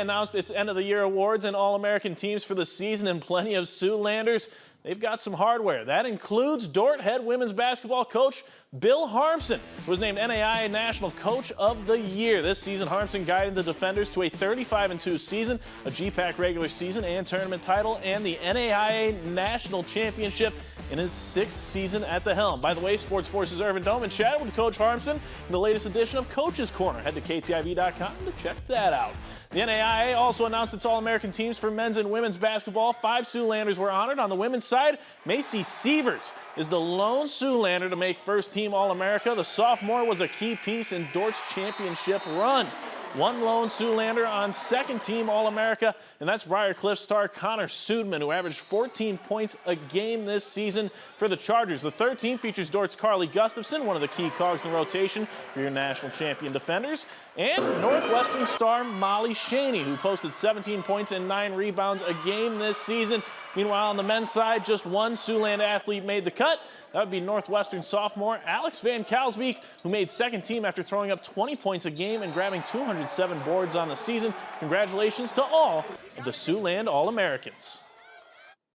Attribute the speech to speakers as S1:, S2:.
S1: NAIA announced its end-of-the-year awards and All-American teams for the season, and plenty of Siouxlanders. They've got some hardware. That includes Dordt head women's basketball coach Bill Harmsen, who was named NAIA National Coach of the Year. This season, Harmsen guided the defenders to a 35-2 season, a GPAC regular season and tournament title, and the NAIA National Championship in his 6th season at the helm. By the way, Sports Force's Irvin Doman chatted with Coach Harmsen in the latest edition of Coach's Corner. Head to KTIV.com to check that out. The NAIA also announced its All-American teams for men's and women's basketball. 5 Siouxlanders were honored. On the women's side, Macy Sievers is the lone Siouxlander to make first-team All-America. The sophomore was a key piece in Dordt's championship run. One lone Siouxlander on second-team All-America, and that's Briarcliff star Connor Sudman, who averaged 14 points a game this season for the Chargers. The third team features Dordt's Carly Gustafson, one of the key cogs in the rotation for your national champion defenders, and Northwestern star Molly Shaney, who posted 17 points and 9 rebounds a game this season. Meanwhile, on the men's side, just one Siouxland athlete made the cut. That would be Northwestern sophomore Alex Van Kalsbeek, who made second team after throwing up 20 points a game and grabbing 207 boards on the season. Congratulations to all of the Siouxland All-Americans.